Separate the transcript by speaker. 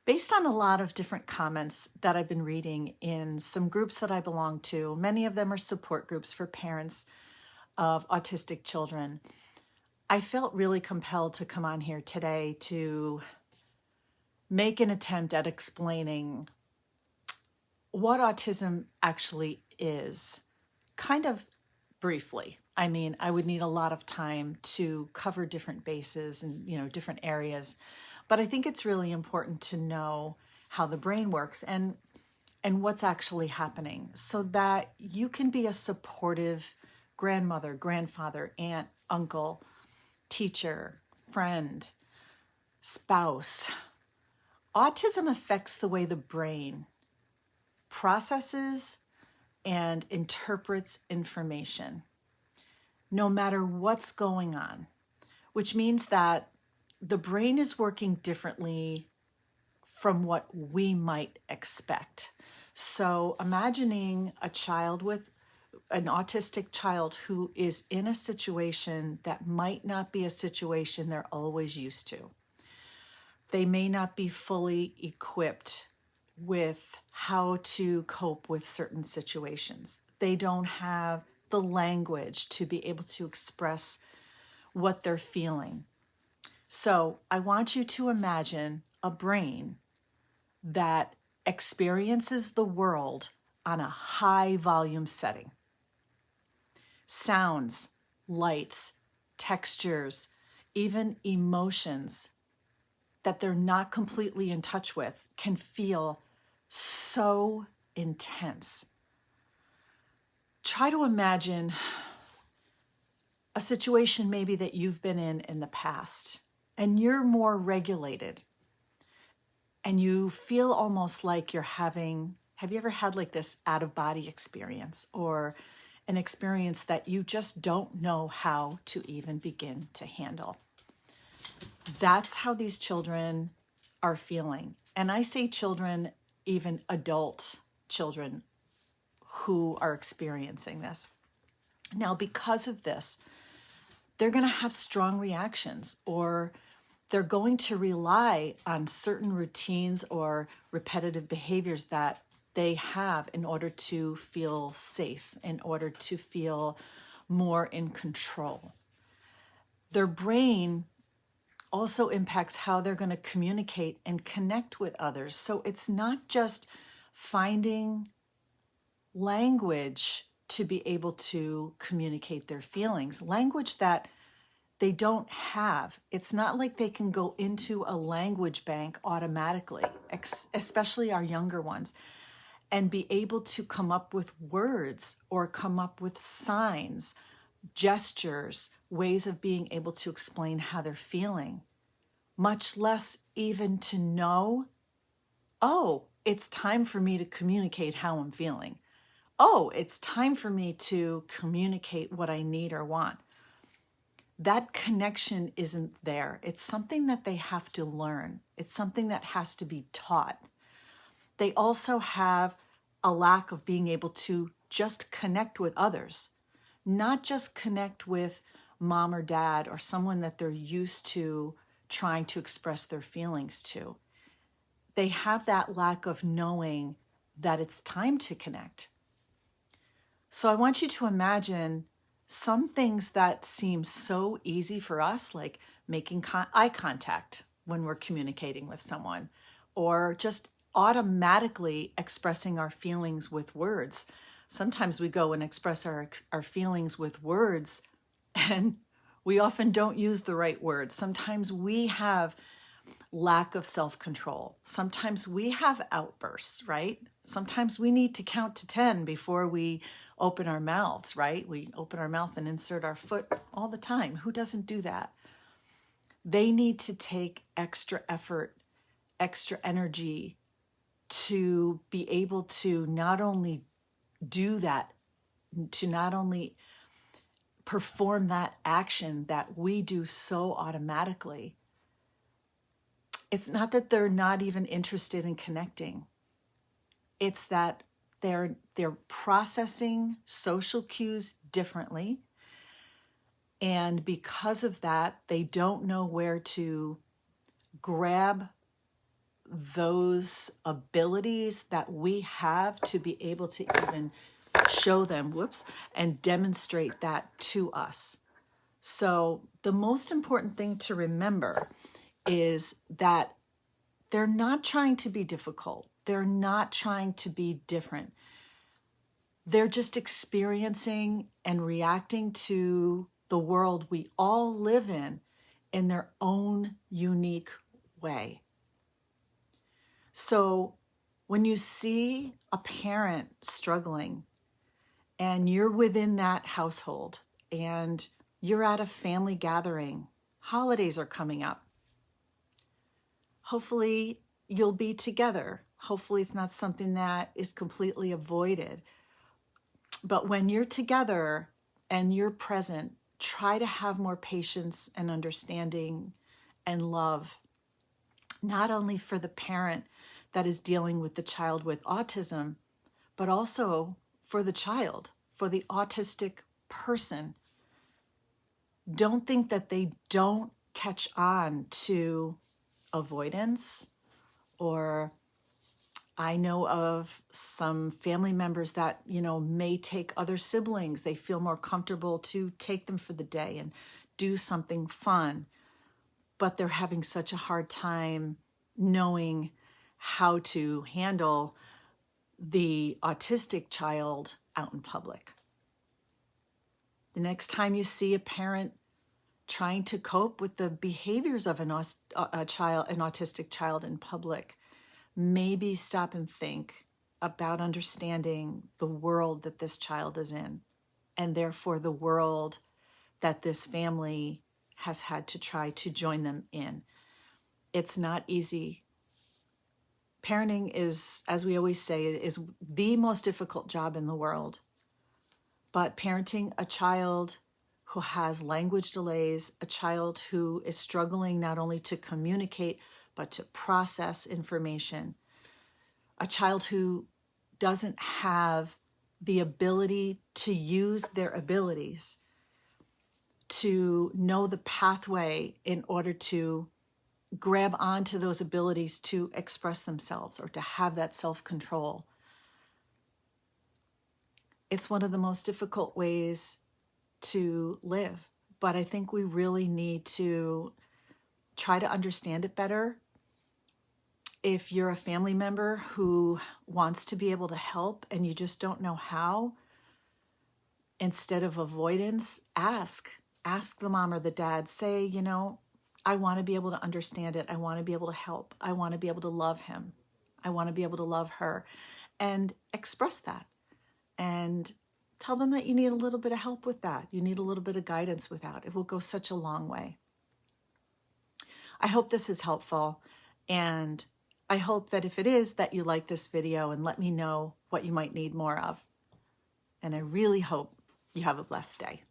Speaker 1: Based on a lot of different comments that I've been reading in some groups that I belong to, many of them are support groups for parents of autistic children, I felt really compelled to come on here today to make an attempt at explaining what autism actually is, kind of briefly. I mean, I would need a lot of time to cover different bases and, different areas, but I think it's really important to know how the brain works and what's actually happening so that you can be a supportive grandmother, grandfather, aunt, uncle, teacher, friend, spouse. Autism affects the way the brain processes and interprets information, no matter what's going on, which means that the brain is working differently from what we might expect. So imagining a child with an autistic child who is in a situation that might not be a situation they're always used to. They may not be fully equipped with how to cope with certain situations. They don't have the language to be able to express what they're feeling. So I want you to imagine a brain that experiences the world on a high volume setting. Sounds, lights, textures, even emotions that they're not completely in touch with can feel so intense. Try to imagine a situation maybe that you've been in the past and you're more regulated and you feel almost like you're having, have you ever had like this out-of-body experience or an experience that you just don't know how to even begin to handle? That's how these children are feeling. And I say children, even adult children who are experiencing this. Now, because of this, they're going to have strong reactions, or they're going to rely on certain routines or repetitive behaviors that they have in order to feel safe, in order to feel more in control. Their brain also impacts how they're going to communicate and connect with others. So it's not just finding language to be able to communicate their feelings, language that they don't have. It's not like they can go into a language bank automatically, especially our younger ones, and be able to come up with words or come up with signs, gestures, ways of being able to explain how they're feeling, much less even to know, oh, it's time for me to communicate how I'm feeling. Oh, it's time for me to communicate what I need or want. That connection isn't there. It's something that they have to learn. It's something that has to be taught. They also have a lack of being able to just connect with others, not just connect with mom or dad or someone that they're used to trying to express their feelings to. They have that lack of knowing that it's time to connect. So I want you to imagine some things that seem so easy for us, like making eye contact when we're communicating with someone, or just automatically expressing our feelings with words. Sometimes we go and express our feelings with words, and we often don't use the right words. Sometimes we have lack of self-control. Sometimes we have outbursts, right? Sometimes we need to count to 10 before we open our mouths, right? We open our mouth and insert our foot all the time. Who doesn't do that? They need to take extra effort, extra energy to be able to not only do that, to not only perform that action that we do so automatically. It's not that they're not even interested in connecting. It's that they're processing social cues differently. And because of that, they don't know where to grab those abilities that we have to be able to even show them, and demonstrate that to us. So the most important thing to remember is that they're not trying to be difficult. They're not trying to be different. They're just experiencing and reacting to the world we all live in their own unique way. So when you see a parent struggling and you're within that household and you're at a family gathering, holidays are coming up. Hopefully you'll be together. Hopefully it's not something that is completely avoided. But when you're together and you're present, try to have more patience and understanding and love, not only for the parent that is dealing with the child with autism, but also for the child, for the autistic person. Don't think that they don't catch on to avoidance, or I know of some family members that, may take other siblings. They feel more comfortable to take them for the day and do something fun, but they're having such a hard time knowing how to handle the autistic child out in public. The next time you see a parent trying to cope with the behaviors of an autistic child in public, maybe stop and think about understanding the world that this child is in, and therefore the world that this family has had to try to join them in. It's not easy. Parenting is, as we always say, is the most difficult job in the world. But parenting a child who has language delays, a child who is struggling not only to communicate, but to process information, a child who doesn't have the ability to use their abilities, to know the pathway in order to grab onto those abilities to express themselves or to have that self-control. It's one of the most difficult ways to live, but I think we really need to try to understand it better. If you're a family member who wants to be able to help and you just don't know how, instead of avoidance, ask the mom or the dad. Say, I want to be able to understand it. I want to be able to help. I want to be able to love him. I want to be able to love her, and express that. And tell them that you need a little bit of help with that. You need a little bit of guidance with that. It will go such a long way. I hope this is helpful, and I hope that if it is, that you like this video and let me know what you might need more of. And I really hope you have a blessed day.